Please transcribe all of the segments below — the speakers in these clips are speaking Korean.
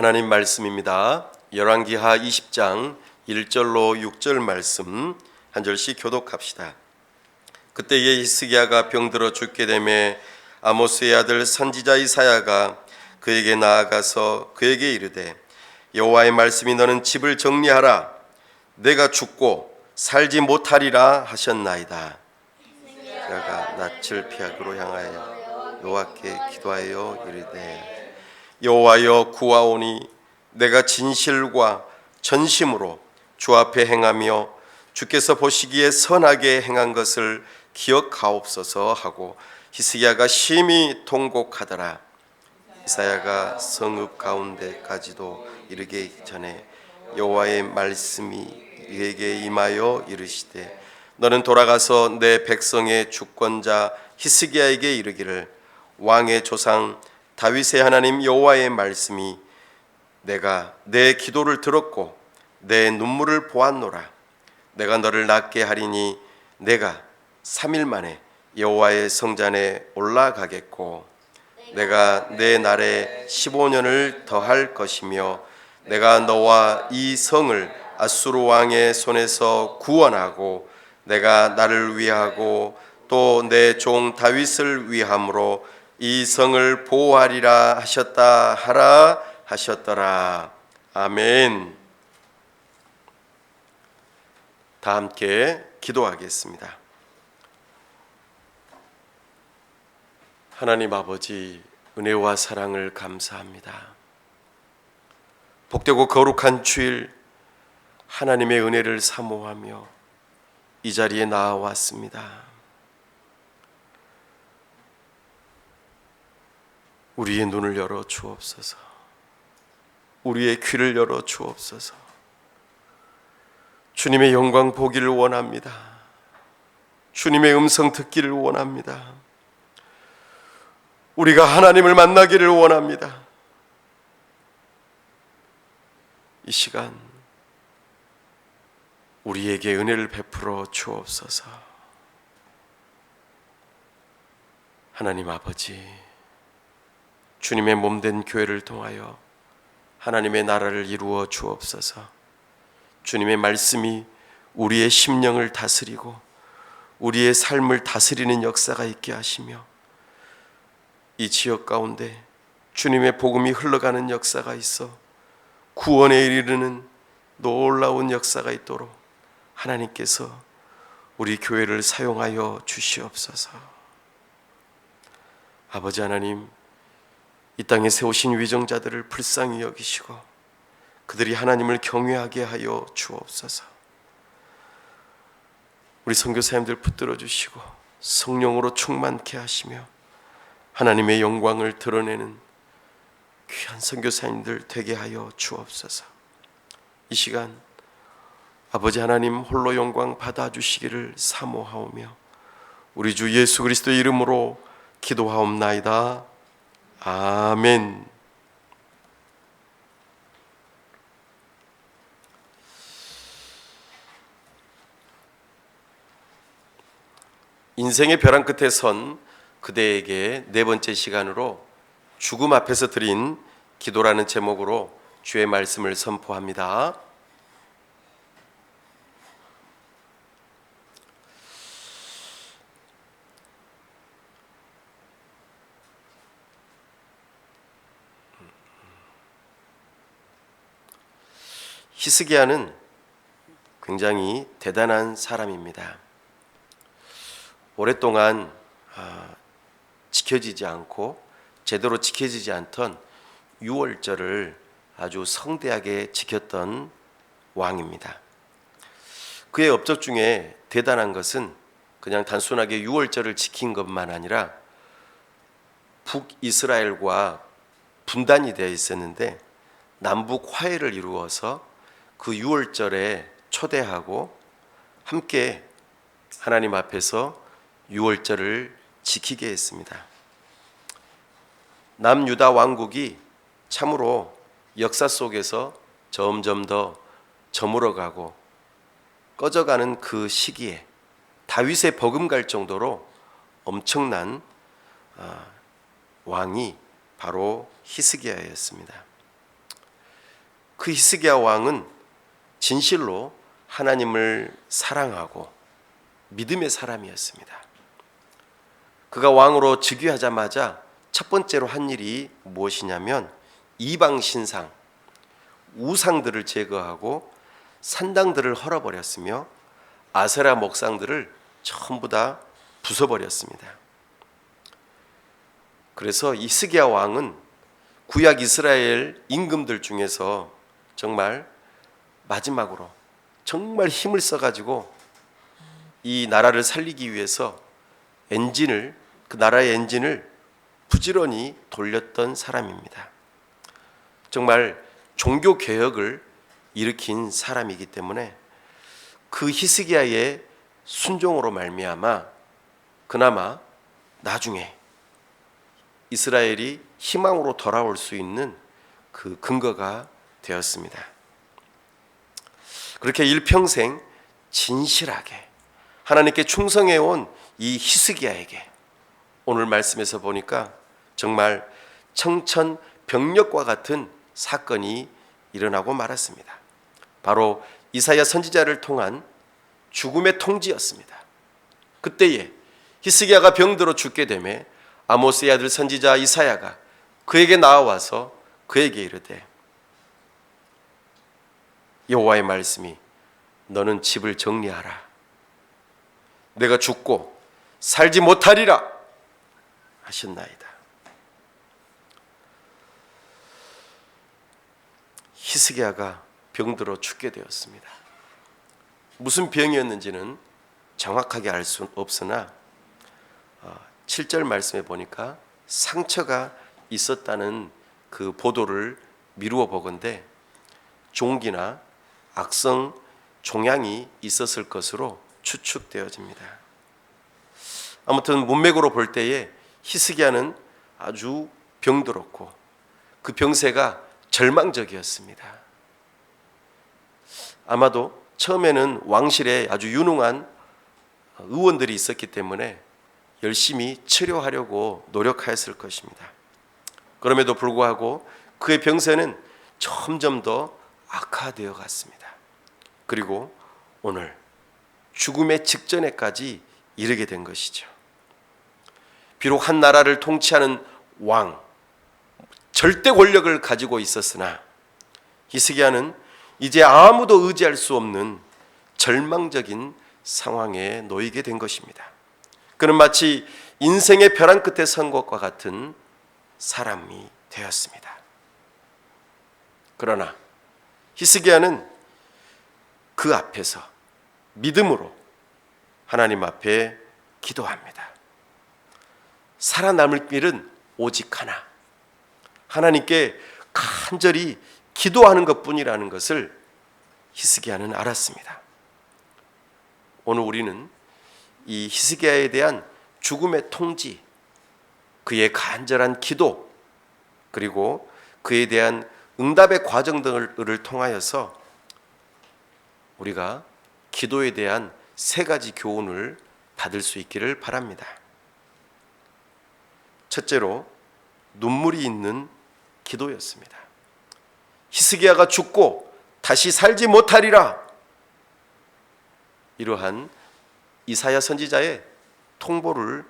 하나님 말씀입니다. 열왕기하 20장 1절로 6절 말씀 한 절씩 교독합시다. 그때에 히스기야가 병들어 죽게 되매 아모스의 아들 선지자 이사야가 그에게 나아가서 그에게 이르되 여호와의 말씀이 너는 집을 정리하라. 내가 죽고 살지 못하리라 하셨나이다. 이사야가 낯을 피하기로 향하여 여호와께 기도하여 이르되 여호와여 구하오니 내가 진실과 전심으로 주 앞에 행하며 주께서 보시기에 선하게 행한 것을 기억하옵소서 하고 히스기야가 심히 통곡하더라. 이사야가 성읍 가운데까지도 이르기 전에 여호와의 말씀이 그에게 임하여 이르시되 너는 돌아가서 내 백성의 주권자 히스기야에게 이르기를 왕의 조상 다윗의 하나님 여호와의 말씀이 내가 내 기도를 들었고 내 눈물을 보았노라. 내가 너를 낫게 하리니 내가 3일 만에 여호와의 성전에 올라가겠고 내가 내 날에 15년을 더할 것이며 내가 너와 이 성을 아수르 왕의 손에서 구원하고 내가 나를 위하고 또 내 종 다윗을 위함으로 이 성을 보호하리라 하셨다 하라 하셨더라. 아멘. 다 함께 기도하겠습니다. 하나님 아버지, 은혜와 사랑을 감사합니다. 복되고 거룩한 주일 하나님의 은혜를 사모하며 이 자리에 나와왔습니다. 우리의 눈을 열어 주옵소서. 우리의 귀를 열어 주옵소서. 주님의 영광 보기를 원합니다. 주님의 음성 듣기를 원합니다. 우리가 하나님을 만나기를 원합니다. 이 시간 우리에게 은혜를 베풀어 주옵소서. 하나님 아버지, 주님의 몸된 교회를 통하여 하나님의 나라를 이루어 주옵소서. 주님의 말씀이 우리의 심령을 다스리고 우리의 삶을 다스리는 역사가 있게 하시며 이 지역 가운데 주님의 복음이 흘러가는 역사가 있어 구원에 이르는 놀라운 역사가 있도록 하나님께서 우리 교회를 사용하여 주시옵소서. 아버지 하나님, 이 땅에 세우신 위정자들을 불쌍히 여기시고 그들이 하나님을 경외하게 하여 주옵소서. 우리 선교사님들 붙들어 주시고 성령으로 충만케 하시며 하나님의 영광을 드러내는 귀한 선교사님들 되게 하여 주옵소서. 이 시간 아버지 하나님 홀로 영광 받아주시기를 사모하오며 우리 주 예수 그리스도의 이름으로 기도하옵나이다. 아멘. 인생의 벼랑 끝에 선 그대에게 네 번째 시간으로 죽음 앞에서 드린 기도라는 제목으로 주의 말씀을 선포합니다. 히스기야는 굉장히 대단한 사람입니다. 오랫동안 지켜지지 않고 제대로 지켜지지 않던 유월절을 아주 성대하게 지켰던 왕입니다. 그의 업적 중에 대단한 것은 그냥 단순하게 유월절을 지킨 것만 아니라 북이스라엘과 분단이 되어 있었는데 남북 화해를 이루어서 그 유월절에 초대하고 함께 하나님 앞에서 유월절을 지키게 했습니다. 남유다 왕국이 참으로 역사 속에서 점점 더 저물어가고 꺼져가는 그 시기에 다윗의 버금갈 정도로 엄청난 왕이 바로 히스기야였습니다. 그 히스기야 왕은 진실로 하나님을 사랑하고 믿음의 사람이었습니다. 그가 왕으로 즉위하자마자 첫 번째로 한 일이 무엇이냐면 이방 신상, 우상들을 제거하고 산당들을 헐어버렸으며 아세라 목상들을 전부 다 부숴버렸습니다. 그래서 히스기야 왕은 구약 이스라엘 임금들 중에서 정말 마지막으로 정말 힘을 써가지고 이 나라를 살리기 위해서 그 나라의 엔진을 부지런히 돌렸던 사람입니다. 정말 종교 개혁을 일으킨 사람이기 때문에 그 히스기야의 순종으로 말미암아 그나마 나중에 이스라엘이 희망으로 돌아올 수 있는 그 근거가 되었습니다. 그렇게 일평생 진실하게 하나님께 충성해온 이 히스기야에게 오늘 말씀에서 보니까 정말 청천벽력과 같은 사건이 일어나고 말았습니다. 바로 이사야 선지자를 통한 죽음의 통지였습니다. 그때에 히스기야가 병들어 죽게 되매 아모스의 아들 선지자 이사야가 그에게 나와서 그에게 이르되 여호와의 말씀이 너는 집을 정리하라. 내가 죽고 살지 못하리라 하셨나이다. 히스기야가 병들어 죽게 되었습니다. 무슨 병이었는지는 정확하게 알 수는 없으나 7절 말씀에 보니까 상처가 있었다는 그 보도를 미루어 보건대 종기나 악성 종양이 있었을 것으로 추측되어집니다. 아무튼 문맥으로 볼 때에 히스기야는 아주 병들었고 그 병세가 절망적이었습니다. 아마도 처음에는 왕실에 아주 유능한 의원들이 있었기 때문에 열심히 치료하려고 노력하였을 것입니다. 그럼에도 불구하고 그의 병세는 점점 더 악화되어 갔습니다. 그리고 오늘 죽음의 직전에까지 이르게 된 것이죠. 비록 한 나라를 통치하는 왕, 절대 권력을 가지고 있었으나 히스기야는 이제 아무도 의지할 수 없는 절망적인 상황에 놓이게 된 것입니다. 그는 마치 인생의 벼랑 끝에 선 것과 같은 사람이 되었습니다. 그러나 히스기야는 그 앞에서 믿음으로 하나님 앞에 기도합니다. 살아남을 길은 오직 하나, 하나님께 간절히 기도하는 것뿐이라는 것을 히스기야는 알았습니다. 오늘 우리는 이 히스기야에 대한 죽음의 통지, 그의 간절한 기도, 그리고 그에 대한 응답의 과정 등을 통하여서 우리가 기도에 대한 세 가지 교훈을 받을 수 있기를 바랍니다. 첫째로 눈물이 있는 기도였습니다. 히스기야가 죽고 다시 살지 못하리라, 이러한 이사야 선지자의 통보를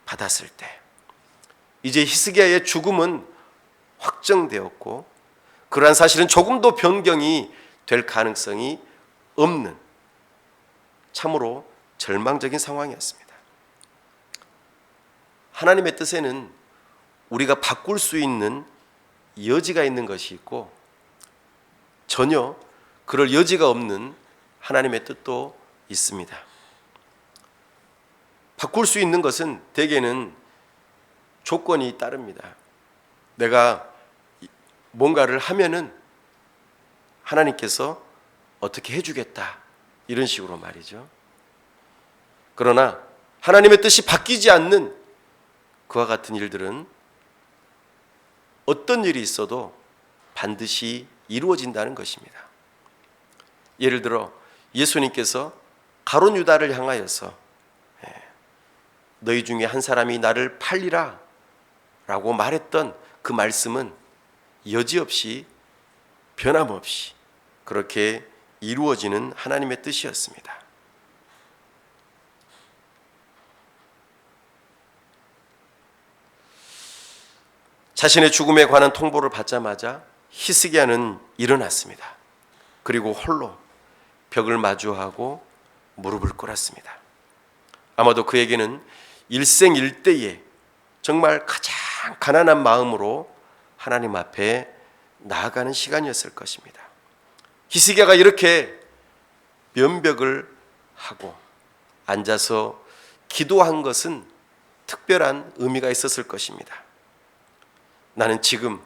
받았을 때 이제 히스기야의 죽음은 확정되었고 그러한 사실은 조금도 변경이 될 가능성이 없는 참으로 절망적인 상황이었습니다. 하나님의 뜻에는 우리가 바꿀 수 있는 여지가 있는 것이 있고 전혀 그럴 여지가 없는 하나님의 뜻도 있습니다. 바꿀 수 있는 것은 대개는 조건이 따릅니다. 내가 뭔가를 하면은 하나님께서 어떻게 해주겠다, 이런 식으로 말이죠. 그러나 하나님의 뜻이 바뀌지 않는 그와 같은 일들은 어떤 일이 있어도 반드시 이루어진다는 것입니다. 예를 들어 예수님께서 가룟 유다를 향하여서 너희 중에 한 사람이 나를 팔리라 라고 말했던 그 말씀은 여지없이 변함없이 그렇게 이루어지는 하나님의 뜻이었습니다. 자신의 죽음에 관한 통보를 받자마자 히스기야는 일어났습니다. 그리고 홀로 벽을 마주하고 무릎을 꿇었습니다. 아마도 그에게는 일생일대에 정말 가장 가난한 마음으로 하나님 앞에 나아가는 시간이었을 것입니다. 히스기야가 이렇게 면벽을 하고 앉아서 기도한 것은 특별한 의미가 있었을 것입니다. 나는 지금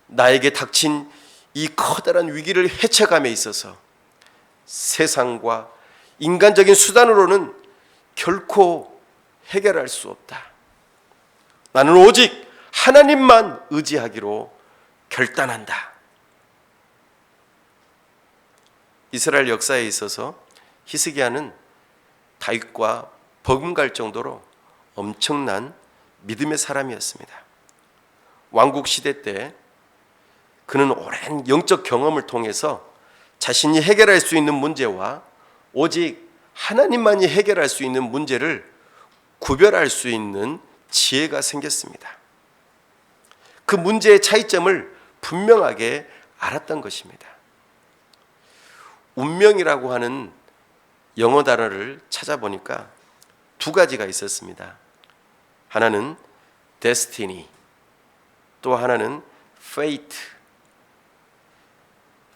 나에게 닥친 이 커다란 위기를 헤쳐감에 있어서 세상과 인간적인 수단으로는 결코 해결할 수 없다. 나는 오직 하나님만 의지하기로 결단한다. 이스라엘 역사에 있어서 히스기야는 다윗과 버금갈 정도로 엄청난 믿음의 사람이었습니다. 왕국 시대 때 그는 오랜 영적 경험을 통해서 자신이 해결할 수 있는 문제와 오직 하나님만이 해결할 수 있는 문제를 구별할 수 있는 지혜가 생겼습니다. 그 문제의 차이점을 분명하게 알았던 것입니다. 운명이라고 하는 영어 단어를 찾아보니까 두 가지가 있었습니다. 하나는 destiny, 또 하나는 fate.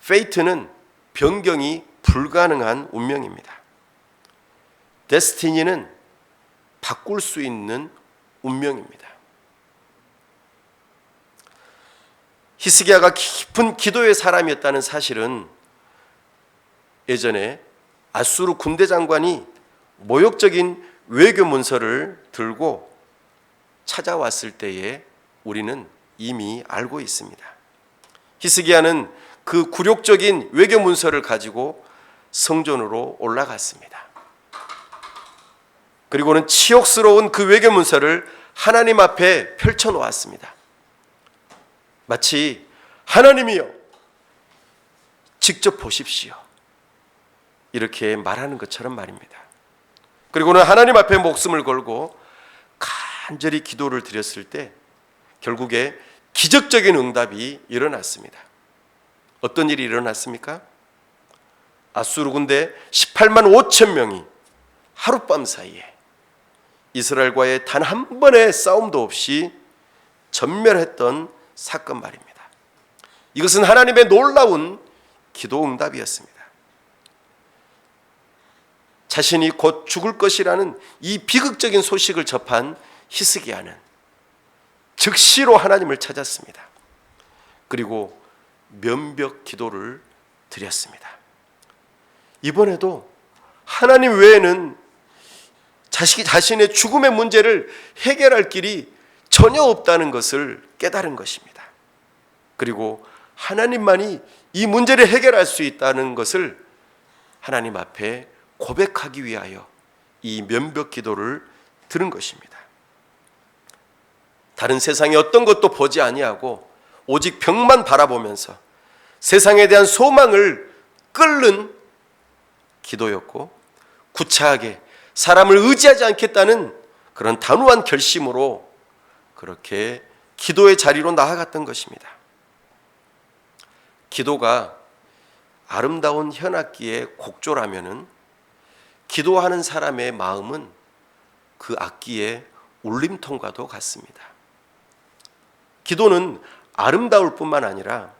fate는 변경이 불가능한 운명입니다. destiny는 바꿀 수 있는 운명입니다. 히스기야가 깊은 기도의 사람이었다는 사실은 예전에 아수르 군대 장관이 모욕적인 외교 문서를 들고 찾아왔을 때에 우리는 이미 알고 있습니다. 히스기야는 그 굴욕적인 외교 문서를 가지고 성전으로 올라갔습니다. 그리고는 치욕스러운 그 외교 문서를 하나님 앞에 펼쳐 놓았습니다. 마치 하나님이여 직접 보십시오, 이렇게 말하는 것처럼 말입니다. 그리고는 하나님 앞에 목숨을 걸고 간절히 기도를 드렸을 때 결국에 기적적인 응답이 일어났습니다. 어떤 일이 일어났습니까? 아수르 군대 18만 5천 명이 하룻밤 사이에 이스라엘과의 단 한 번의 싸움도 없이 전멸했던 사건 말입니다. 이것은 하나님의 놀라운 기도 응답이었습니다. 자신이 곧 죽을 것이라는 이 비극적인 소식을 접한 히스기야는 즉시로 하나님을 찾았습니다. 그리고 면벽 기도를 드렸습니다. 이번에도 하나님 외에는 자신의 죽음의 문제를 해결할 길이 전혀 없다는 것을 깨달은 것입니다. 그리고 하나님만이 이 문제를 해결할 수 있다는 것을 하나님 앞에 고백하기 위하여 이 면벽 기도를 드린 것입니다. 다른 세상의 어떤 것도 보지 아니하고 오직 벽만 바라보면서 세상에 대한 소망을 끓는 기도였고, 구차하게 사람을 의지하지 않겠다는 그런 단호한 결심으로 그렇게 기도의 자리로 나아갔던 것입니다. 기도가 아름다운 현악기의 곡조라면은 기도하는 사람의 마음은 그 악기의 울림통과도 같습니다. 기도는 아름다울 뿐만 아니라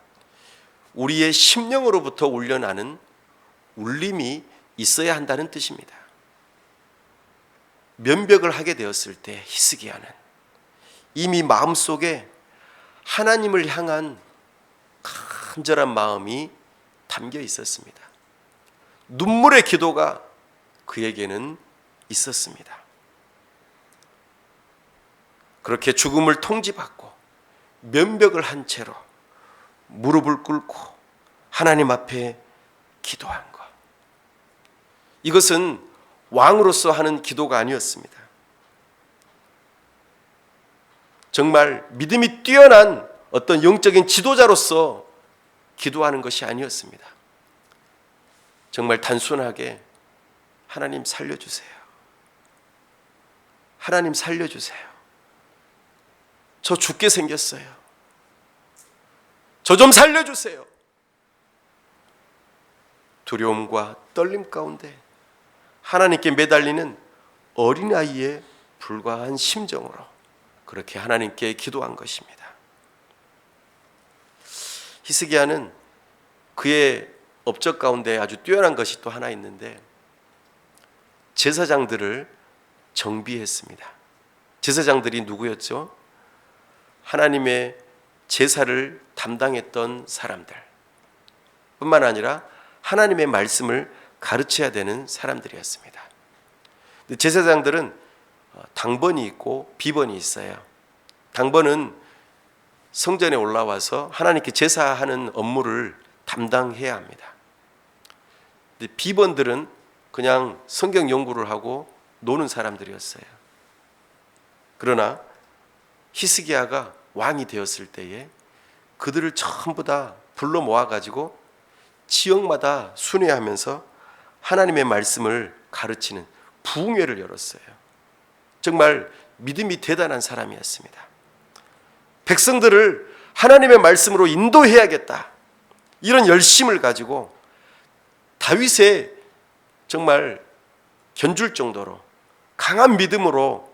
우리의 심령으로부터 울려나는 울림이 있어야 한다는 뜻입니다. 면벽을 하게 되었을 때 히스기야는 이미 마음속에 하나님을 향한 간절한 마음이 담겨 있었습니다. 눈물의 기도가 그에게는 있었습니다. 그렇게 죽음을 통지받고 면벽을 한 채로 무릎을 꿇고 하나님 앞에 기도한 것, 이것은 왕으로서 하는 기도가 아니었습니다. 정말 믿음이 뛰어난 어떤 영적인 지도자로서 기도하는 것이 아니었습니다. 정말 단순하게 하나님 살려주세요. 하나님 살려주세요. 저 죽게 생겼어요. 저 좀 살려주세요. 두려움과 떨림 가운데 하나님께 매달리는 어린아이에 불과한 심정으로 그렇게 하나님께 기도한 것입니다. 히스기야는 그의 업적 가운데 아주 뛰어난 것이 또 하나 있는데 제사장들을 정비했습니다. 제사장들이 누구였죠? 하나님의 제사를 담당했던 사람들 뿐만 아니라 하나님의 말씀을 가르쳐야 되는 사람들이었습니다. 제사장들은 당번이 있고 비번이 있어요. 당번은 성전에 올라와서 하나님께 제사하는 업무를 담당해야 합니다. 근데 비번들은 그냥 성경 연구를 하고 노는 사람들이었어요. 그러나 히스기야가 왕이 되었을 때에 그들을 전부 다 불러 모아가지고 지역마다 순회하면서 하나님의 말씀을 가르치는 부흥회를 열었어요. 정말 믿음이 대단한 사람이었습니다. 백성들을 하나님의 말씀으로 인도해야겠다, 이런 열심을 가지고 다윗의 정말 견줄 정도로 강한 믿음으로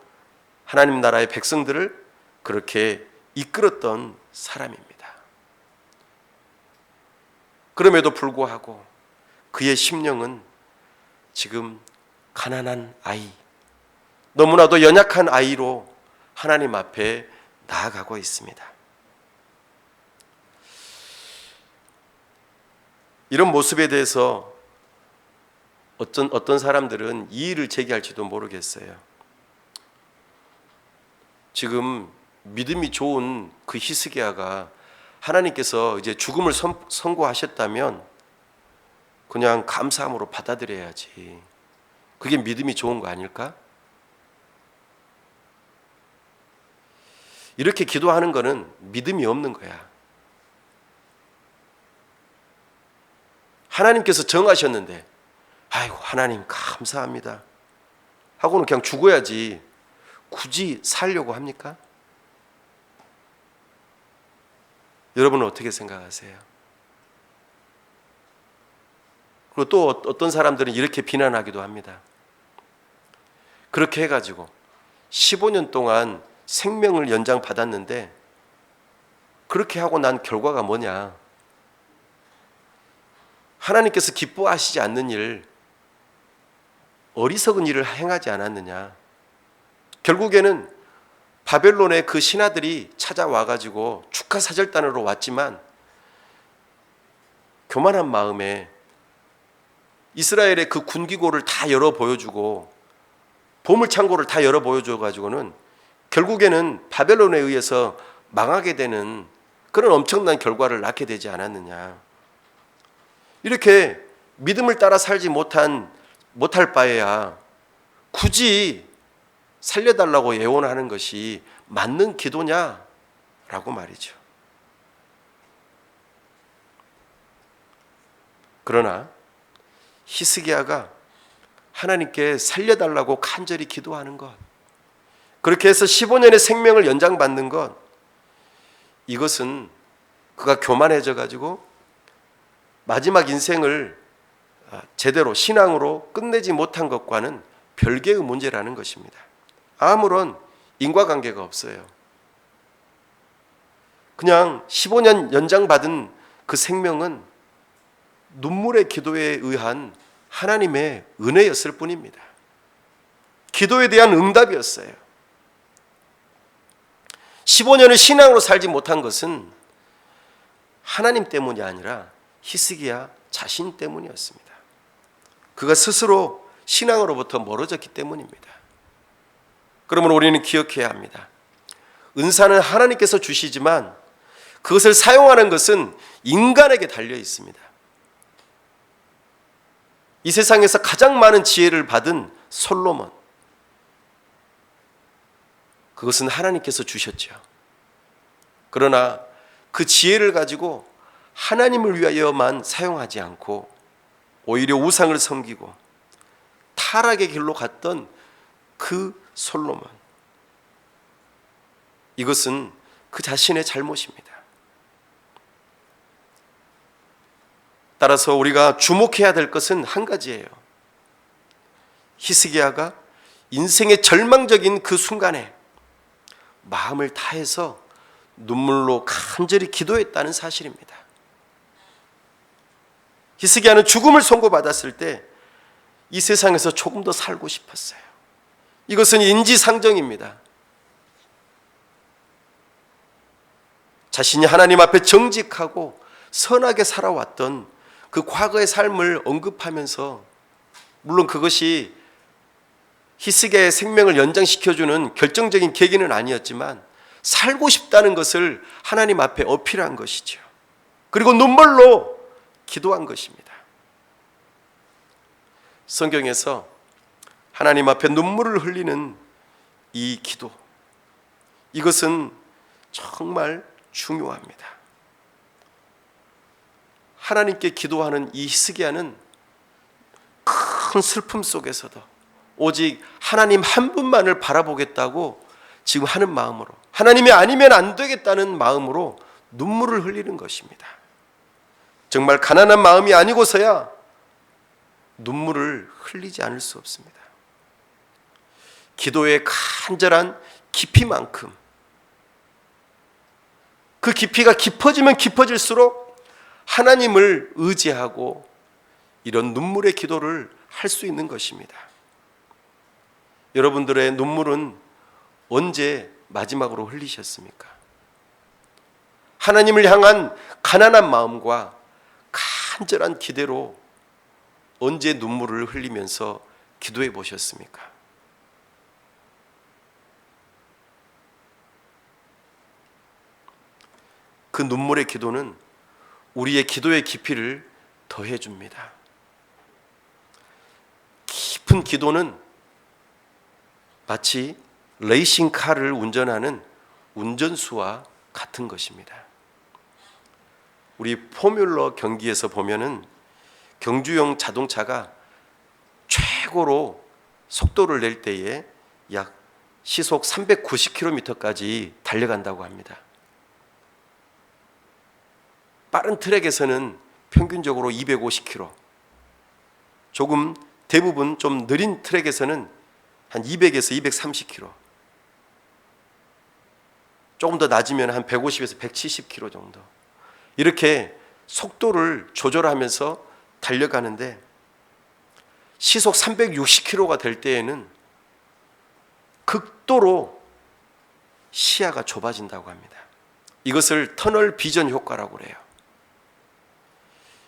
하나님 나라의 백성들을 그렇게 이끌었던 사람입니다. 그럼에도 불구하고 그의 심령은 지금 가난한 아이, 너무나도 연약한 아이로 하나님 앞에 나아가고 있습니다. 이런 모습에 대해서 어떤 사람들은 이의를 제기할지도 모르겠어요. 지금 믿음이 좋은 그 히스기야가 하나님께서 이제 죽음을 선고하셨다면 그냥 감사함으로 받아들여야지, 그게 믿음이 좋은 거 아닐까? 이렇게 기도하는 거는 믿음이 없는 거야. 하나님께서 정하셨는데 아이고 하나님 감사합니다 하고는 그냥 죽어야지 굳이 살려고 합니까? 여러분은 어떻게 생각하세요? 그리고 또 어떤 사람들은 이렇게 비난하기도 합니다. 그렇게 해가지고 15년 동안 생명을 연장받았는데 그렇게 하고 난 결과가 뭐냐? 하나님께서 기뻐하시지 않는 일, 어리석은 일을 행하지 않았느냐? 결국에는 바벨론의 그 신하들이 찾아와가지고 축하사절단으로 왔지만 교만한 마음에 이스라엘의 그 군기고를 다 열어 보여주고 보물창고를 다 열어 보여줘가지고는 결국에는 바벨론에 의해서 망하게 되는 그런 엄청난 결과를 낳게 되지 않았느냐. 이렇게 믿음을 따라 살지 못할 바에야 굳이 살려달라고 애원하는 것이 맞는 기도냐라고 말이죠. 그러나 히스기야가 하나님께 살려달라고 간절히 기도하는 것, 그렇게 해서 15년의 생명을 연장받는 것, 이것은 그가 교만해져 가지고 마지막 인생을 제대로 신앙으로 끝내지 못한 것과는 별개의 문제라는 것입니다. 아무런 인과관계가 없어요. 그냥 15년 연장받은 그 생명은 눈물의 기도에 의한 하나님의 은혜였을 뿐입니다. 기도에 대한 응답이었어요. 15년을 신앙으로 살지 못한 것은 하나님 때문이 아니라 히스기야 자신 때문이었습니다. 그가 스스로 신앙으로부터 멀어졌기 때문입니다. 그러므로 우리는 기억해야 합니다. 은사는 하나님께서 주시지만 그것을 사용하는 것은 인간에게 달려 있습니다. 이 세상에서 가장 많은 지혜를 받은 솔로몬, 그것은 하나님께서 주셨죠. 그러나 그 지혜를 가지고 하나님을 위하여만 사용하지 않고 오히려 우상을 섬기고 타락의 길로 갔던 그 솔로몬, 이것은 그 자신의 잘못입니다. 따라서 우리가 주목해야 될 것은 한 가지예요. 히스기야가 인생의 절망적인 그 순간에 마음을 다해서 눈물로 간절히 기도했다는 사실입니다. 히스기야는 죽음을 선고받았을 때 이 세상에서 조금 더 살고 싶었어요. 이것은 인지상정입니다. 자신이 하나님 앞에 정직하고 선하게 살아왔던 그 과거의 삶을 언급하면서, 물론 그것이 히스기야의 생명을 연장시켜주는 결정적인 계기는 아니었지만 살고 싶다는 것을 하나님 앞에 어필한 것이죠. 그리고 눈물로 기도한 것입니다. 성경에서 하나님 앞에 눈물을 흘리는 이 기도, 이것은 정말 중요합니다. 하나님께 기도하는 이 히스기야는 큰 슬픔 속에서도 오직 하나님 한 분만을 바라보겠다고 지금 하는 마음으로, 하나님이 아니면 안 되겠다는 마음으로 눈물을 흘리는 것입니다. 정말 가난한 마음이 아니고서야 눈물을 흘리지 않을 수 없습니다. 기도의 간절한 깊이만큼, 그 깊이가 깊어지면 깊어질수록 하나님을 의지하고 이런 눈물의 기도를 할 수 있는 것입니다. 여러분들의 눈물은 언제 마지막으로 흘리셨습니까? 하나님을 향한 가난한 마음과 간절한 기대로 언제 눈물을 흘리면서 기도해 보셨습니까? 그 눈물의 기도는 우리의 기도의 깊이를 더해 줍니다. 깊은 기도는 마치 레이싱카를 운전하는 운전수와 같은 것입니다. 우리 포뮬러 경기에서 보면은 경주용 자동차가 최고로 속도를 낼 때에 약 시속 390km까지 달려간다고 합니다. 빠른 트랙에서는 평균적으로 250km, 조금 대부분 좀 느린 트랙에서는 한 200에서 230km, 조금 더 낮으면 한 150에서 170km 정도, 이렇게 속도를 조절하면서 달려가는데 시속 360km가 될 때에는 극도로 시야가 좁아진다고 합니다. 이것을 터널 비전 효과라고 그래요.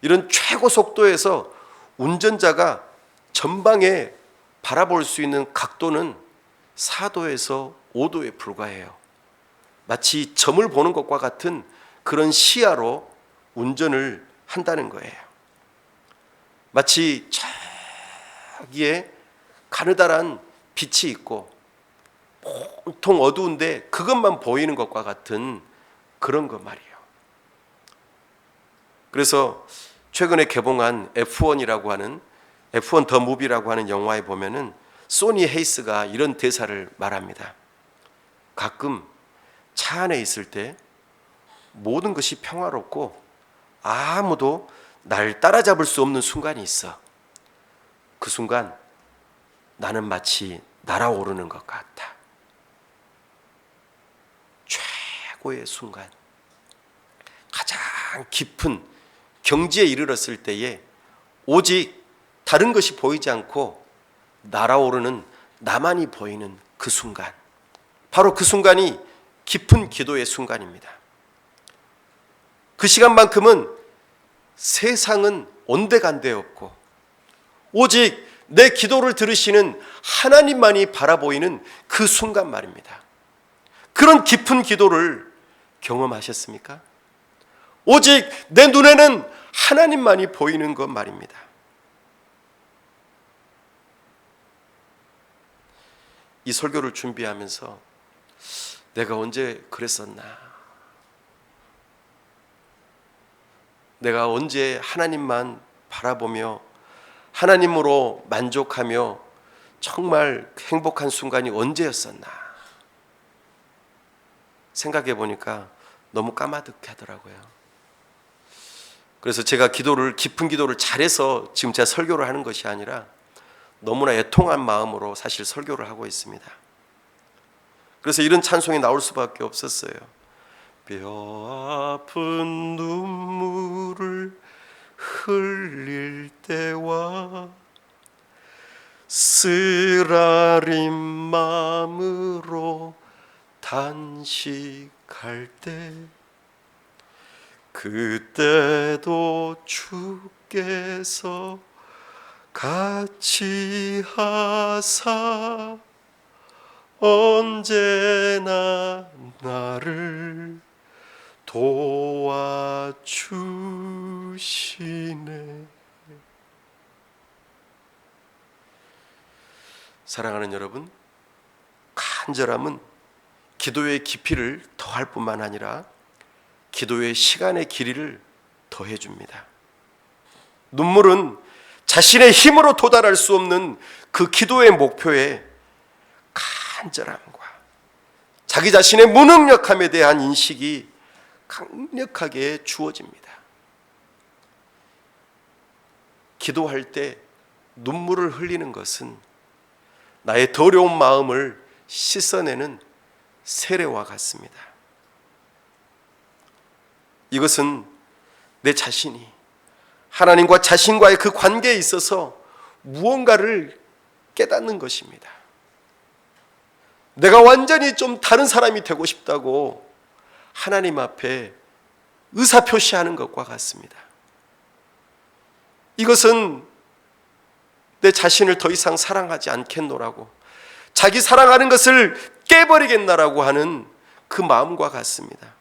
이런 최고 속도에서 운전자가 전방에 바라볼 수 있는 각도는 4도에서 5도에 불과해요. 마치 점을 보는 것과 같은 그런 시야로 운전을 한다는 거예요. 마치 저기에 가느다란 빛이 있고 온통 어두운데 그것만 보이는 것과 같은 그런 것 말이에요. 그래서 최근에 개봉한 F1이라고 하는 F1 더 무비라고 하는 영화에 보면은 소니 헤이스가 이런 대사를 말합니다. 가끔 차 안에 있을 때 모든 것이 평화롭고 아무도 날 따라잡을 수 없는 순간이 있어. 그 순간 나는 마치 날아오르는 것 같아. 최고의 순간, 가장 깊은 경지에 이르렀을 때에 오직 다른 것이 보이지 않고 날아오르는 나만이 보이는 그 순간, 바로 그 순간이 깊은 기도의 순간입니다. 그 시간만큼은 세상은 온데간데 없고 오직 내 기도를 들으시는 하나님만이 바라보이는 그 순간 말입니다. 그런 깊은 기도를 경험하셨습니까? 오직 내 눈에는 하나님만이 보이는 것 말입니다. 이 설교를 준비하면서 내가 언제 그랬었나, 내가 언제 하나님만 바라보며 하나님으로 만족하며 정말 행복한 순간이 언제였었나 생각해 보니까 너무 까마득해 하더라고요. 그래서 제가 깊은 기도를 잘해서 지금 제가 설교를 하는 것이 아니라 너무나 애통한 마음으로 사실 설교를 하고 있습니다. 그래서 이런 찬송이 나올 수밖에 없었어요. 뼈 아픈 눈물을 흘릴 때와 쓰라린 마음으로 단식할 때 그때도 주께서 같이 하사 언제나 나를 도와주시네. 사랑하는 여러분, 간절함은 기도의 깊이를 더할 뿐만 아니라 기도의 시간의 길이를 더해 줍니다. 눈물은 자신의 힘으로 도달할 수 없는 그 기도의 목표에 간절함과 자기 자신의 무능력함에 대한 인식이 강력하게 주어집니다. 기도할 때 눈물을 흘리는 것은 나의 더러운 마음을 씻어내는 세례와 같습니다. 이것은 내 자신이 하나님과 자신과의 그 관계에 있어서 무언가를 깨닫는 것입니다. 내가 완전히 좀 다른 사람이 되고 싶다고 하나님 앞에 의사표시하는 것과 같습니다. 이것은 내 자신을 더 이상 사랑하지 않겠노라고, 자기 사랑하는 것을 깨버리겠나라고 하는 그 마음과 같습니다.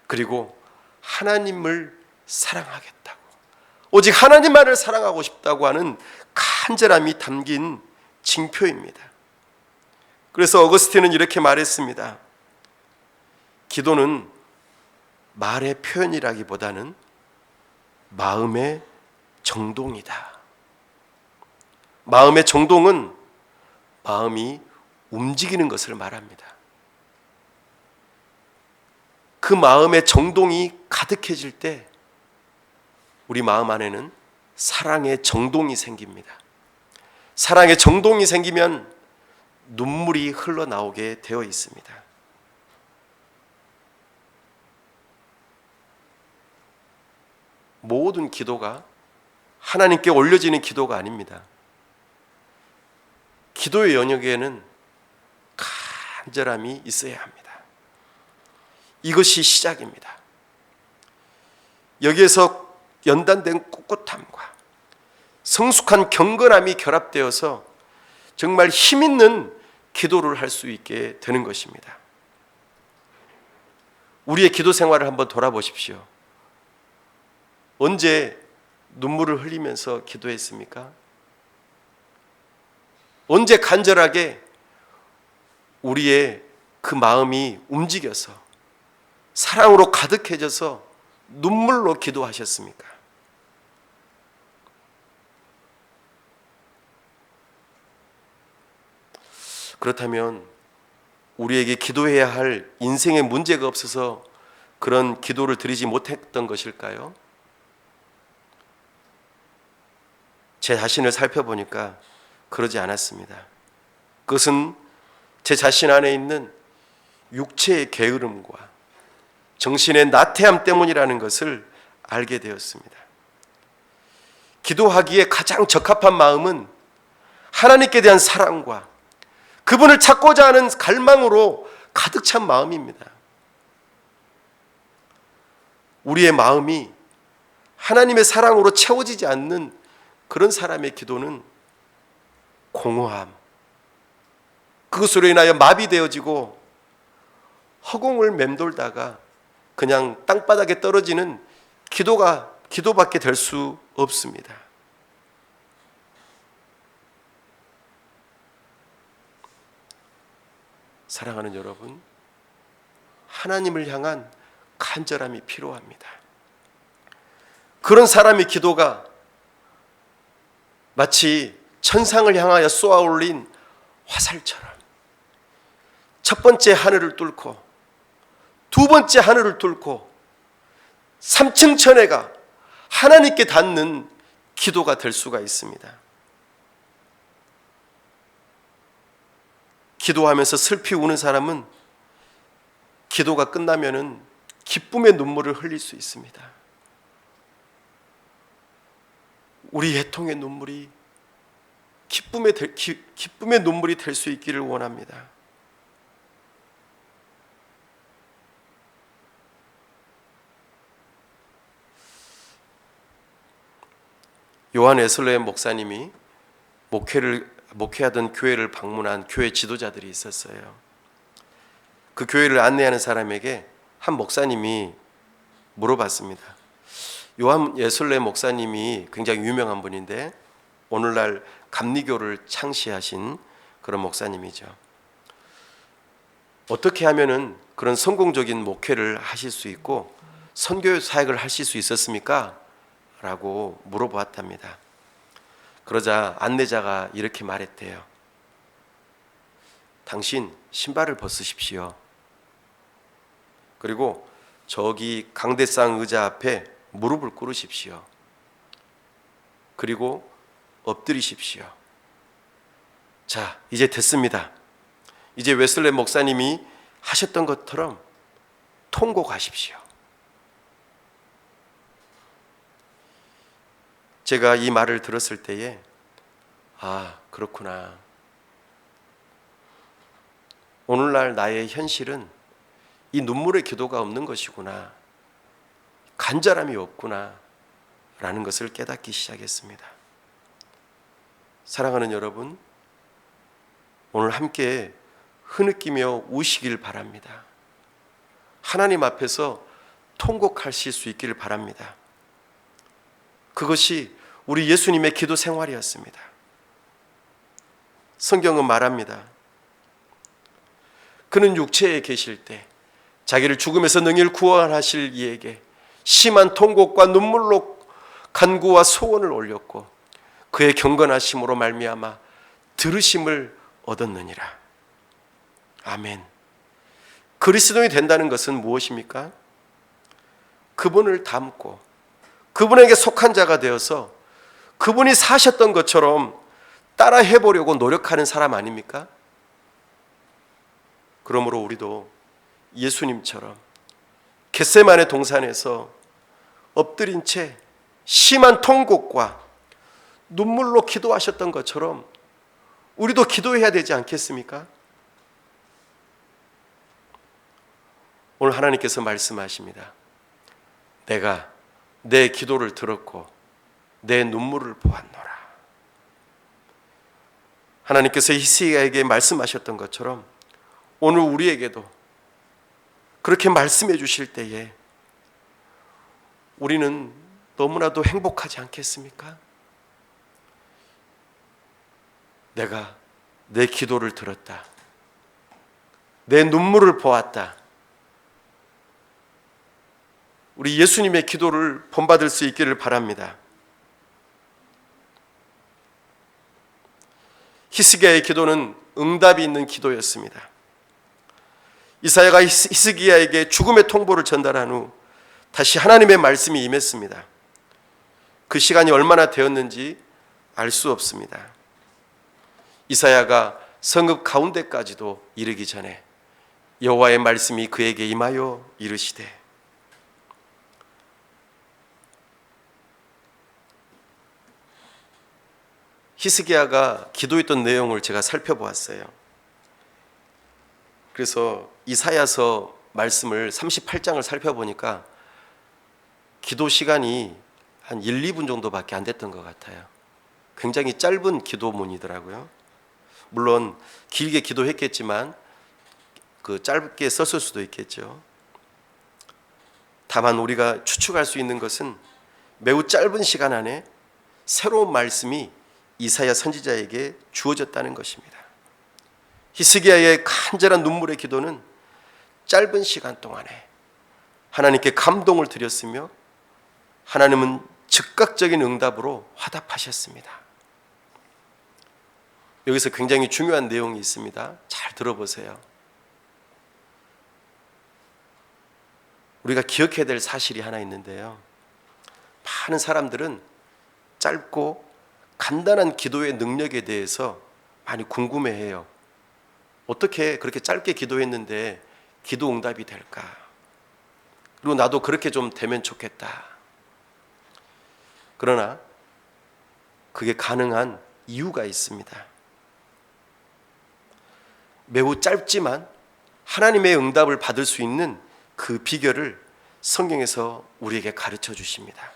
그리고 하나님을 사랑하겠다고, 오직 하나님만을 사랑하고 싶다고 하는 간절함이 담긴 징표입니다. 그래서 어거스틴은 이렇게 말했습니다. 기도는 말의 표현이라기보다는 마음의 정동이다. 마음의 정동은 마음이 움직이는 것을 말합니다. 그 마음의 정동이 가득해질 때 우리 마음 안에는 사랑의 정동이 생깁니다. 사랑의 정동이 생기면 눈물이 흘러나오게 되어 있습니다. 모든 기도가 하나님께 올려지는 기도가 아닙니다. 기도의 영역에는 간절함이 있어야 합니다. 이것이 시작입니다. 여기에서 연단된 꿋꿋함과 성숙한 경건함이 결합되어서 정말 힘있는 기도를 할 수 있게 되는 것입니다. 우리의 기도 생활을 한번 돌아보십시오. 언제 눈물을 흘리면서 기도했습니까? 언제 간절하게 우리의 그 마음이 움직여서 사랑으로 가득해져서 눈물로 기도하셨습니까? 그렇다면 우리에게 기도해야 할 인생의 문제가 없어서 그런 기도를 드리지 못했던 것일까요? 제 자신을 살펴보니까 그러지 않았습니다. 그것은 제 자신 안에 있는 육체의 게으름과 정신의 나태함 때문이라는 것을 알게 되었습니다. 기도하기에 가장 적합한 마음은 하나님께 대한 사랑과 그분을 찾고자 하는 갈망으로 가득 찬 마음입니다. 우리의 마음이 하나님의 사랑으로 채워지지 않는 그런 사람의 기도는 공허함, 그것으로 인하여 마비되어지고 허공을 맴돌다가 그냥 땅바닥에 떨어지는 기도밖에 될 수 없습니다. 사랑하는 여러분, 하나님을 향한 간절함이 필요합니다. 그런 사람의 기도가 마치 천상을 향하여 쏘아올린 화살처럼 첫 번째 하늘을 뚫고 두 번째 하늘을 뚫고 3층 천혜가 하나님께 닿는 기도가 될 수가 있습니다. 기도하면서 슬피 우는 사람은 기도가 끝나면은 기쁨의 눈물을 흘릴 수 있습니다. 우리 애통의 눈물이 기쁨의 눈물이 될 수 있기를 원합니다. 요한 웨슬레 목사님이 목회하던 교회를 방문한 교회 지도자들이 있었어요. 그 교회를 안내하는 사람에게 한 목사님이 물어봤습니다. 요한 웨슬레 목사님이 굉장히 유명한 분인데 오늘날 감리교를 창시하신 그런 목사님이죠. 어떻게 하면은 그런 성공적인 목회를 하실 수 있고 선교 사역을 하실 수 있었습니까? 라고 물어보았답니다. 그러자 안내자가 이렇게 말했대요. 당신 신발을 벗으십시오. 그리고 저기 강대상 의자 앞에 무릎을 꿇으십시오. 그리고 엎드리십시오. 자, 이제 됐습니다. 이제 웨슬레 목사님이 하셨던 것처럼 통곡하십시오. 제가 이 말을 들었을 때에 그렇구나. 오늘날 나의 현실은 이 눈물의 기도가 없는 것이구나. 간절함이 없구나 라는 것을 깨닫기 시작했습니다. 사랑하는 여러분, 오늘 함께 흐느끼며 우시길 바랍니다. 하나님 앞에서 통곡하실 수 있기를 바랍니다. 그것이 우리 예수님의 기도 생활이었습니다. 성경은 말합니다. 그는 육체에 계실 때 자기를 죽음에서 능히 구원하실 이에게 심한 통곡과 눈물로 간구와 소원을 올렸고 그의 경건하심으로 말미암아 들으심을 얻었느니라. 아멘. 그리스도인이 된다는 것은 무엇입니까? 그분을 닮고 그분에게 속한 자가 되어서 그분이 사셨던 것처럼 따라 해보려고 노력하는 사람 아닙니까? 그러므로 우리도 예수님처럼 겟세마네 동산에서 엎드린 채 심한 통곡과 눈물로 기도하셨던 것처럼 우리도 기도해야 되지 않겠습니까? 오늘 하나님께서 말씀하십니다. 내가 내 기도를 들었고 내 눈물을 보았노라. 하나님께서 히스기야에게 말씀하셨던 것처럼 오늘 우리에게도 그렇게 말씀해 주실 때에 우리는 너무나도 행복하지 않겠습니까? 내가 내 기도를 들었다. 내 눈물을 보았다. 우리 예수님의 기도를 본받을 수 있기를 바랍니다. 히스기야의 기도는 응답이 있는 기도였습니다. 이사야가 히스기야에게 죽음의 통보를 전달한 후 다시 하나님의 말씀이 임했습니다. 그 시간이 얼마나 되었는지 알 수 없습니다. 이사야가 성읍 가운데까지도 이르기 전에 여호와의 말씀이 그에게 임하여 이르시되 히스기야가 기도했던 내용을 제가 살펴보았어요. 그래서 이사야서 말씀을 38장을 살펴보니까 기도 시간이 한 1, 2분 정도밖에 안 됐던 것 같아요. 굉장히 짧은 기도문이더라고요. 물론 길게 기도했겠지만 그 짧게 썼을 수도 있겠죠. 다만 우리가 추측할 수 있는 것은 매우 짧은 시간 안에 새로운 말씀이 이사야 선지자에게 주어졌다는 것입니다. 히스기야의 간절한 눈물의 기도는 짧은 시간 동안에 하나님께 감동을 드렸으며 하나님은 즉각적인 응답으로 화답하셨습니다. 여기서 굉장히 중요한 내용이 있습니다. 잘 들어보세요. 우리가 기억해야 될 사실이 하나 있는데요. 많은 사람들은 짧고 간단한 기도의 능력에 대해서 많이 궁금해해요. 어떻게 그렇게 짧게 기도했는데 기도 응답이 될까? 그리고 나도 그렇게 좀 되면 좋겠다. 그러나 그게 가능한 이유가 있습니다. 매우 짧지만 하나님의 응답을 받을 수 있는 그 비결을 성경에서 우리에게 가르쳐 주십니다.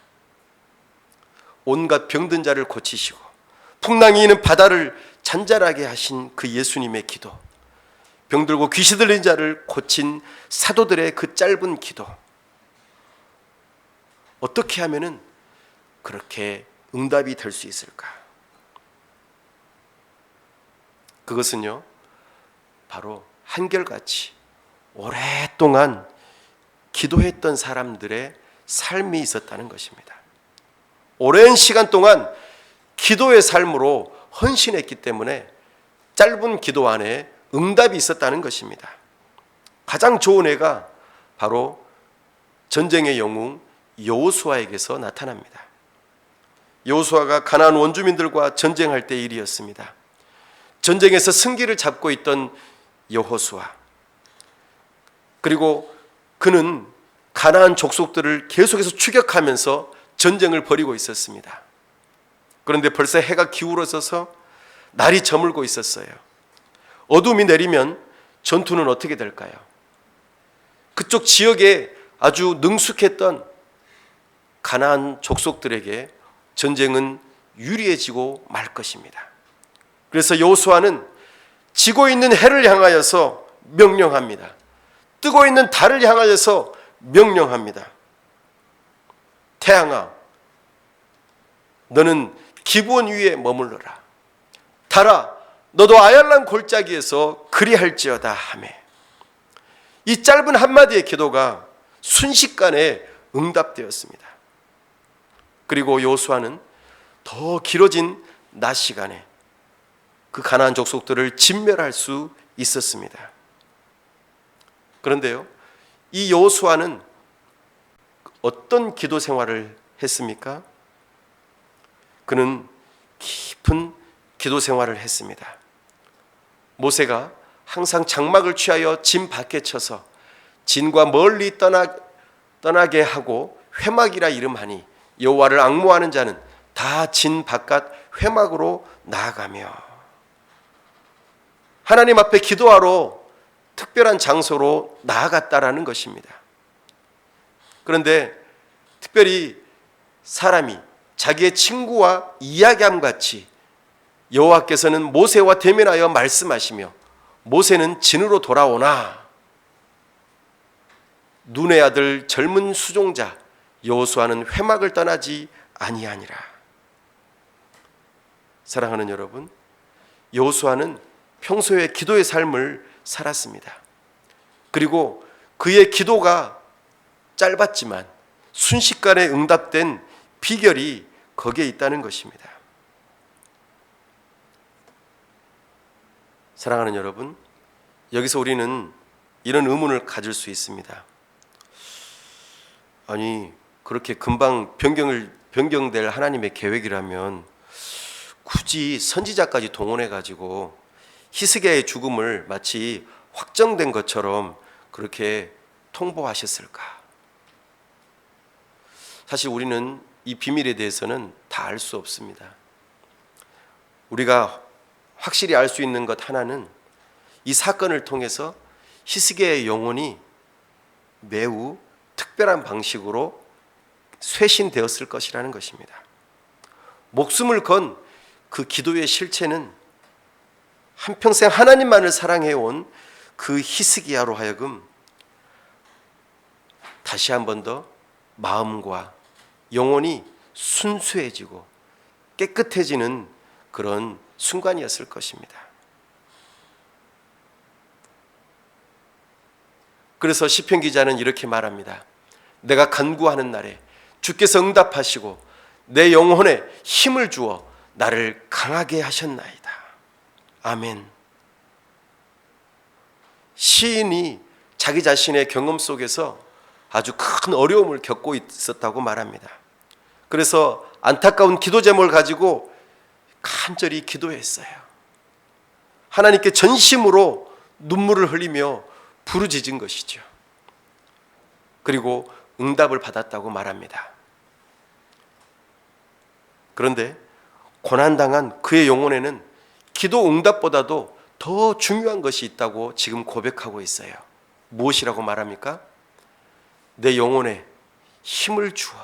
온갖 병든 자를 고치시고 풍랑이 있는 바다를 잔잔하게 하신 그 예수님의 기도, 병들고 귀신 들린 자를 고친 사도들의 그 짧은 기도, 어떻게 하면은 그렇게 응답이 될 수 있을까? 그것은요, 바로 한결같이 오랫동안 기도했던 사람들의 삶이 있었다는 것입니다. 오랜 시간 동안 기도의 삶으로 헌신했기 때문에 짧은 기도 안에 응답이 있었다는 것입니다. 가장 좋은 예가 바로 전쟁의 영웅 여호수아에게서 나타납니다. 여호수아가 가나안 원주민들과 전쟁할 때의 일이었습니다. 전쟁에서 승기를 잡고 있던 여호수아, 그리고 그는 가나안 족속들을 계속해서 추격하면서 전쟁을 벌이고 있었습니다. 그런데 벌써 해가 기울어져서 날이 저물고 있었어요. 어둠이 내리면 전투는 어떻게 될까요? 그쪽 지역에 아주 능숙했던 가나안 족속들에게 전쟁은 유리해지고 말 것입니다. 그래서 여호수아는 지고 있는 해를 향하여서 명령합니다. 뜨고 있는 달을 향하여서 명령합니다. 태양아, 너는 기브온 위에 머물러라. 달아, 너도 아얄란 골짜기에서 그리할지어다 하며, 이 짧은 한마디의 기도가 순식간에 응답되었습니다. 그리고 여호수아는 더 길어진 낮 시간에 그 가나안 족속들을 진멸할 수 있었습니다. 그런데요, 이 여호수아는 어떤 기도 생활을 했습니까? 그는 깊은 기도 생활을 했습니다. 모세가 항상 장막을 취하여 진 밖에 쳐서 진과 멀리 떠나게 하고 회막이라 이름하니, 여호와를 앙모하는 자는 다 진 바깥 회막으로 나아가며, 하나님 앞에 기도하러 특별한 장소로 나아갔다라는 것입니다. 그런데 특별히 사람이 자기의 친구와 이야기함 같이 여호와께서는 모세와 대면하여 말씀하시며, 모세는 진으로 돌아오나 눈의 아들 젊은 수종자 여호수아는 회막을 떠나지 아니하니라. 사랑하는 여러분, 여호수아는 평소에 기도의 삶을 살았습니다. 그리고 그의 기도가 짧았지만 순식간에 응답된 비결이 거기에 있다는 것입니다. 사랑하는 여러분, 여기서 우리는 이런 의문을 가질 수 있습니다. 아니, 그렇게 금방 변경될 하나님의 계획이라면 굳이 선지자까지 동원해가지고 히스기야의 죽음을 마치 확정된 것처럼 그렇게 통보하셨을까? 사실 우리는 이 비밀에 대해서는 다 알 수 없습니다. 우리가 확실히 알 수 있는 것 하나는, 이 사건을 통해서 히스기야의 영혼이 매우 특별한 방식으로 쇄신되었을 것이라는 것입니다. 목숨을 건 그 기도의 실체는 한평생 하나님만을 사랑해온 그 히스기야로 하여금 다시 한 번 더 마음과 영혼이 순수해지고 깨끗해지는 그런 순간이었을 것입니다. 그래서 시편 기자는 이렇게 말합니다. 내가 간구하는 날에 주께서 응답하시고 내 영혼에 힘을 주어 나를 강하게 하셨나이다. 아멘. 시인이 자기 자신의 경험 속에서 아주 큰 어려움을 겪고 있었다고 말합니다. 그래서 안타까운 기도 제목을 가지고 간절히 기도했어요. 하나님께 전심으로 눈물을 흘리며 부르짖은 것이죠. 그리고 응답을 받았다고 말합니다. 그런데 고난당한 그의 영혼에는 기도 응답보다도 더 중요한 것이 있다고 지금 고백하고 있어요. 무엇이라고 말합니까? 내 영혼에 힘을 주어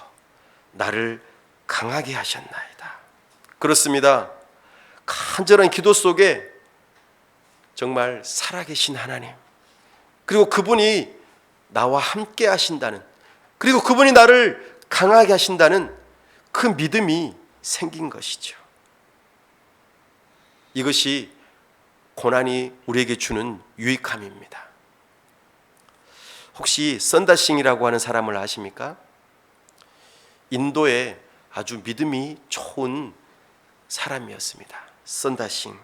나를 강하게 하셨나이다. 그렇습니다. 간절한 기도 속에 정말 살아계신 하나님, 그리고 그분이 나와 함께 하신다는, 그리고 그분이 나를 강하게 하신다는 그 믿음이 생긴 것이죠. 이것이 고난이 우리에게 주는 유익함입니다. 혹시 썬다싱이라고 하는 사람을 아십니까? 인도의 아주 믿음이 좋은 사람이었습니다. 썬다싱.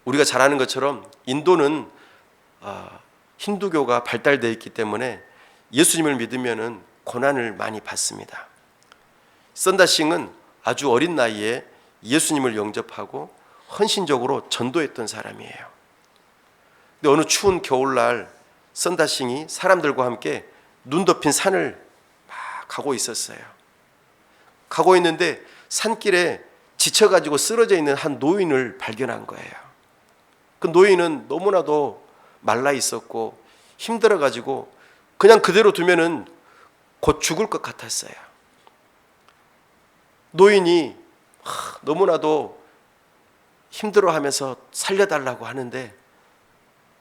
우리가 잘 아는 것처럼 인도는 힌두교가 발달되어 있기 때문에 예수님을 믿으면 고난을 많이 받습니다. 썬다싱은 아주 어린 나이에 예수님을 영접하고 헌신적으로 전도했던 사람이에요. 근데 어느 추운 겨울날 썬다싱이 사람들과 함께 눈 덮인 산을 막 가고 있었어요. 가고 있는데 산길에 지쳐가지고 쓰러져 있는 한 노인을 발견한 거예요. 그 노인은 너무나도 말라 있었고 힘들어가지고 그냥 그대로 두면은 곧 죽을 것 같았어요. 노인이 너무나도 힘들어하면서 살려달라고 하는데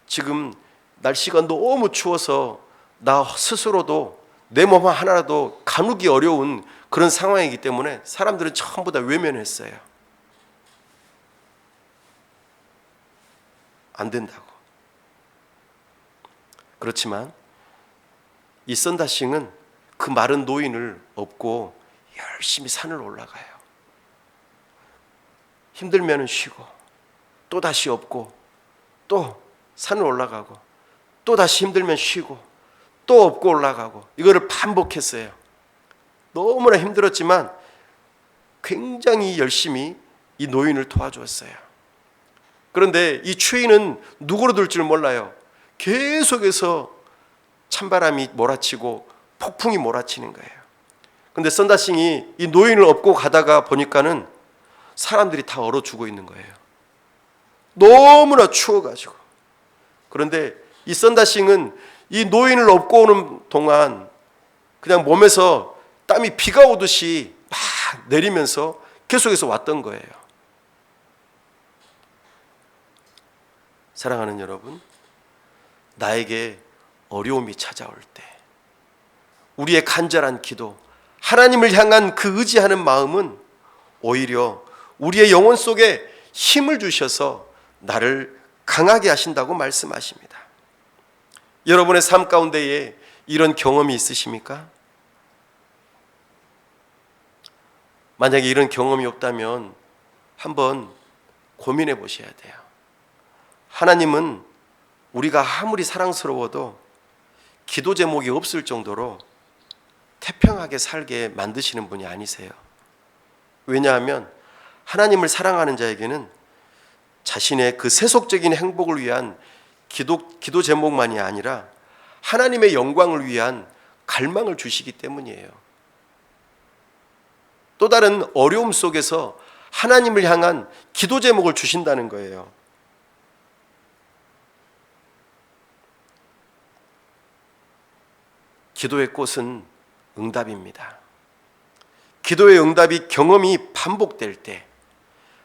지금 날씨가 너무 추워서 나 스스로도 내 몸 하나라도 가누기 어려운 그런 상황이기 때문에 사람들은 전부 다 외면했어요. 안 된다고. 그렇지만 이 썬다싱은 그 마른 노인을 업고 열심히 산을 올라가요. 힘들면 쉬고 또 다시 업고 또 산을 올라가고 또 다시 힘들면 쉬고 또 업고 올라가고 이거를 반복했어요. 너무나 힘들었지만 굉장히 열심히 이 노인을 도와주었어요. 그런데 이 추위는 누구로 들 줄 몰라요. 계속해서 찬바람이 몰아치고 폭풍이 몰아치는 거예요. 그런데 썬다싱이 이 노인을 업고 가다가 보니까는 사람들이 다 얼어 죽어 있는 거예요. 너무나 추워가지고. 그런데 이 썬다싱은 이 노인을 업고 오는 동안 그냥 몸에서 땀이 비가 오듯이 막 내리면서 계속해서 왔던 거예요. 사랑하는 여러분, 나에게 어려움이 찾아올 때 우리의 간절한 기도, 하나님을 향한 그 의지하는 마음은 오히려 우리의 영혼 속에 힘을 주셔서 나를 강하게 하신다고 말씀하십니다. 여러분의 삶 가운데에 이런 경험이 있으십니까? 만약에 이런 경험이 없다면 한번 고민해 보셔야 돼요. 하나님은 우리가 아무리 사랑스러워도 기도 제목이 없을 정도로 태평하게 살게 만드시는 분이 아니세요. 왜냐하면 하나님을 사랑하는 자에게는 자신의 그 세속적인 행복을 위한 기도 제목만이 아니라 하나님의 영광을 위한 갈망을 주시기 때문이에요. 또 다른 어려움 속에서 하나님을 향한 기도 제목을 주신다는 거예요. 기도의 꽃은 응답입니다. 기도의 응답이 경험이 반복될 때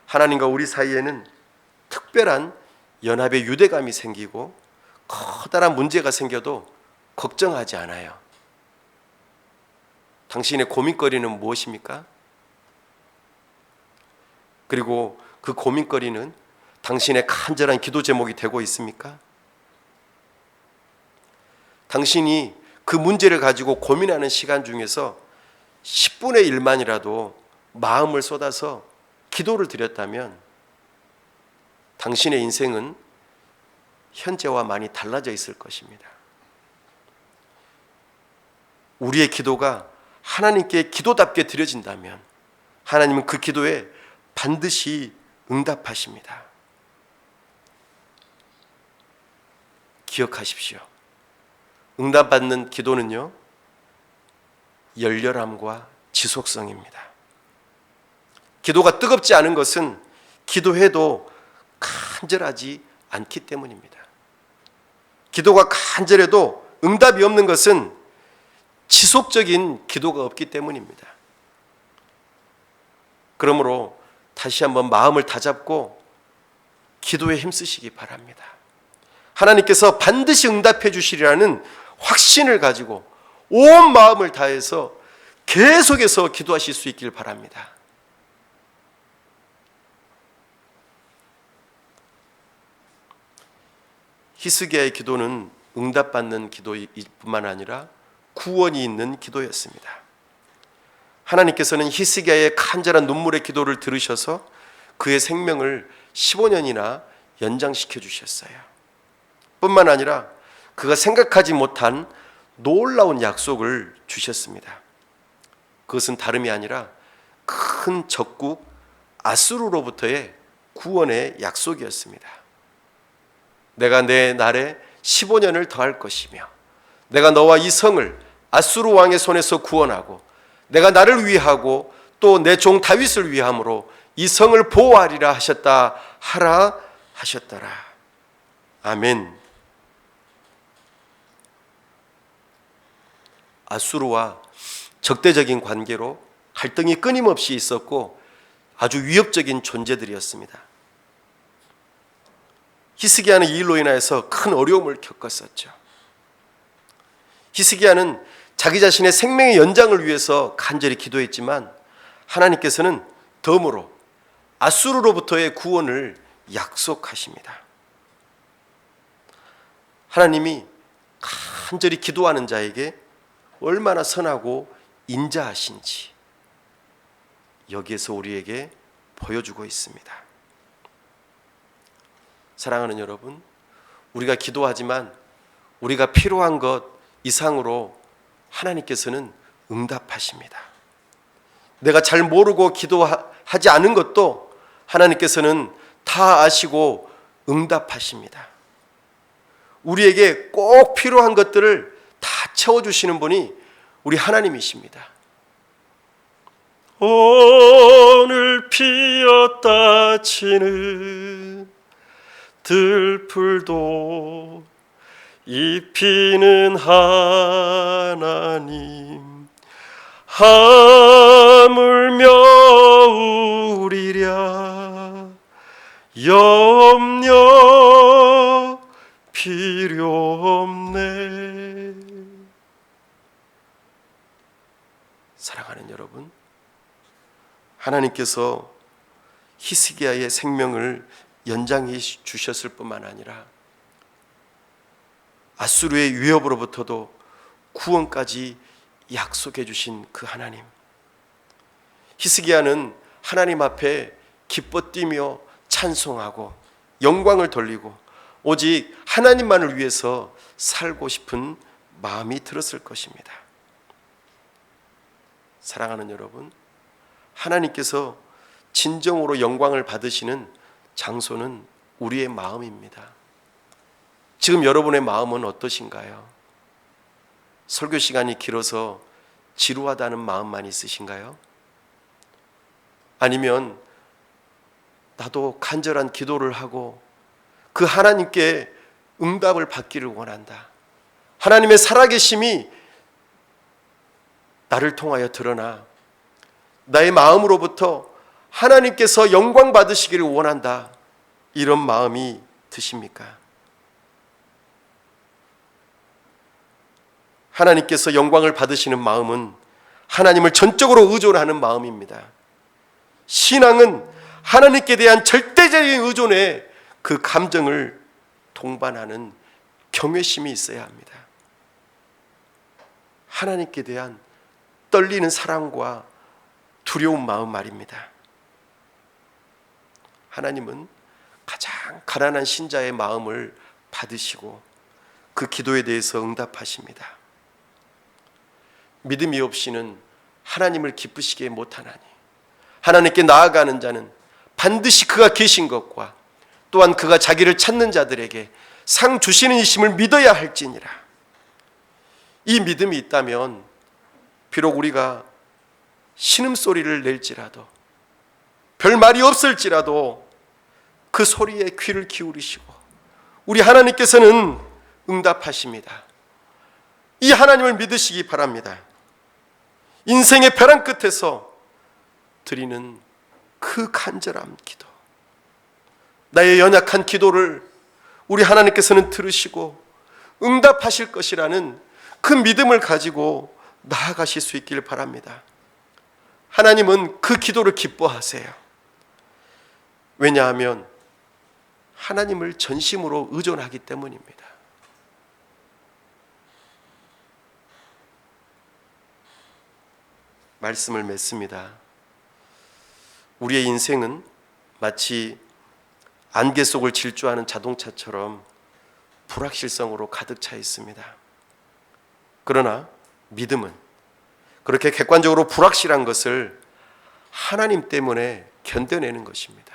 하나님과 우리 사이에는 특별한 연합의 유대감이 생기고 커다란 문제가 생겨도 걱정하지 않아요. 당신의 고민거리는 무엇입니까? 그리고 그 고민거리는 당신의 간절한 기도 제목이 되고 있습니까? 당신이 그 문제를 가지고 고민하는 시간 중에서 10분의 1만이라도 마음을 쏟아서 기도를 드렸다면 당신의 인생은 현재와 많이 달라져 있을 것입니다. 우리의 기도가 하나님께 기도답게 드려진다면 하나님은 그 기도에 반드시 응답하십니다. 기억하십시오. 응답받는 기도는요, 열렬함과 지속성입니다. 기도가 뜨겁지 않은 것은 기도해도 간절하지 않기 때문입니다. 기도가 간절해도 응답이 없는 것은 지속적인 기도가 없기 때문입니다. 그러므로 다시 한번 마음을 다잡고 기도에 힘쓰시기 바랍니다. 하나님께서 반드시 응답해 주시리라는 확신을 가지고 온 마음을 다해서 계속해서 기도하실 수 있길 바랍니다. 히스기야의 기도는 응답받는 기도일 뿐만 아니라 구원이 있는 기도였습니다. 하나님께서는 히스기야의 간절한 눈물의 기도를 들으셔서 그의 생명을 15년이나 연장시켜 주셨어요. 뿐만 아니라 그가 생각하지 못한 놀라운 약속을 주셨습니다. 그것은 다름이 아니라 큰 적국 아수르로부터의 구원의 약속이었습니다. 내가 내 날에 15년을 더할 것이며 내가 너와 이 성을 아수르 왕의 손에서 구원하고 내가 나를 위하고 또 내 종 다윗을 위함으로 이 성을 보호하리라 하셨다 하라 하셨더라. 아멘. 아수르와 적대적인 관계로 갈등이 끊임없이 있었고 아주 위협적인 존재들이었습니다. 히스기야는 이 일로 인하여서 큰 어려움을 겪었었죠. 히스기야는 자기 자신의 생명의 연장을 위해서 간절히 기도했지만 하나님께서는 덤으로 아수르로부터의 구원을 약속하십니다. 하나님이 간절히 기도하는 자에게 얼마나 선하고 인자하신지 여기에서 우리에게 보여주고 있습니다. 사랑하는 여러분, 우리가 기도하지만 우리가 필요한 것 이상으로 하나님께서는 응답하십니다. 내가 잘 모르고 기도하지 않은 것도 하나님께서는 다 아시고 응답하십니다. 우리에게 꼭 필요한 것들을 다 채워주시는 분이 우리 하나님이십니다. 오늘 피었다 치는 들풀도 입히는 하나님, 하물며 우리랴 염려 필요 없네. 사랑하는 여러분, 하나님께서 히스기야의 생명을 연장해 주셨을 뿐만 아니라 아수르의 위협으로부터도 구원까지 약속해 주신 그 하나님, 히스기야는 하나님 앞에 기뻐 뛰며 찬송하고 영광을 돌리고 오직 하나님만을 위해서 살고 싶은 마음이 들었을 것입니다. 사랑하는 여러분, 하나님께서 진정으로 영광을 받으시는 장소는 우리의 마음입니다. 지금 여러분의 마음은 어떠신가요? 설교 시간이 길어서 지루하다는 마음만 있으신가요? 아니면 나도 간절한 기도를 하고 그 하나님께 응답을 받기를 원한다. 하나님의 살아계심이 나를 통하여 드러나 나의 마음으로부터 하나님께서 영광 받으시기를 원한다. 이런 마음이 드십니까? 하나님께서 영광을 받으시는 마음은 하나님을 전적으로 의존하는 마음입니다. 신앙은 하나님께 대한 절대적인 의존의 그 감정을 동반하는 경외심이 있어야 합니다. 하나님께 대한 떨리는 사랑과 두려운 마음 말입니다. 하나님은 가장 가난한 신자의 마음을 받으시고 그 기도에 대해서 응답하십니다. 믿음이 없이는 하나님을 기쁘시게 못하나니 하나님께 나아가는 자는 반드시 그가 계신 것과 또한 그가 자기를 찾는 자들에게 상 주시는 이심을 믿어야 할지니라. 이 믿음이 있다면 비록 우리가 신음소리를 낼지라도 별 말이 없을지라도 그 소리에 귀를 기울이시고 우리 하나님께서는 응답하십니다. 이 하나님을 믿으시기 바랍니다. 인생의 벼랑 끝에서 드리는 그 간절한 기도, 나의 연약한 기도를 우리 하나님께서는 들으시고 응답하실 것이라는 그 믿음을 가지고 나아가실 수 있길 바랍니다. 하나님은 그 기도를 기뻐하세요. 왜냐하면 하나님을 전심으로 의존하기 때문입니다. 말씀을 맺습니다. 우리의 인생은 마치 안개 속을 질주하는 자동차처럼 불확실성으로 가득 차 있습니다. 그러나 믿음은 그렇게 객관적으로 불확실한 것을 하나님 때문에 견뎌내는 것입니다.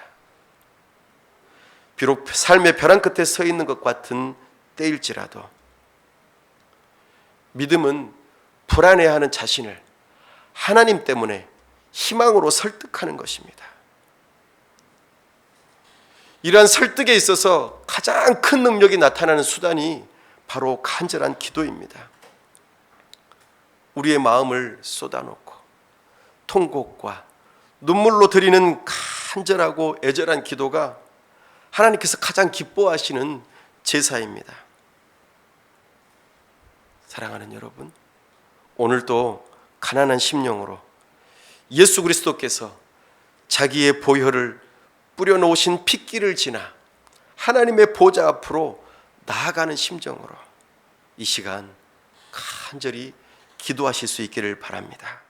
비록 삶의 벼랑 끝에 서 있는 것 같은 때일지라도 믿음은 불안해하는 자신을 하나님 때문에 희망으로 설득하는 것입니다. 이러한 설득에 있어서 가장 큰 능력이 나타나는 수단이 바로 간절한 기도입니다. 우리의 마음을 쏟아놓고 통곡과 눈물로 드리는 간절하고 애절한 기도가 하나님께서 가장 기뻐하시는 제사입니다. 사랑하는 여러분, 오늘도 가난한 심령으로 예수 그리스도께서 자기의 보혈을 뿌려놓으신 핏길을 지나 하나님의 보좌 앞으로 나아가는 심정으로 이 시간 간절히 기도하실 수 있기를 바랍니다.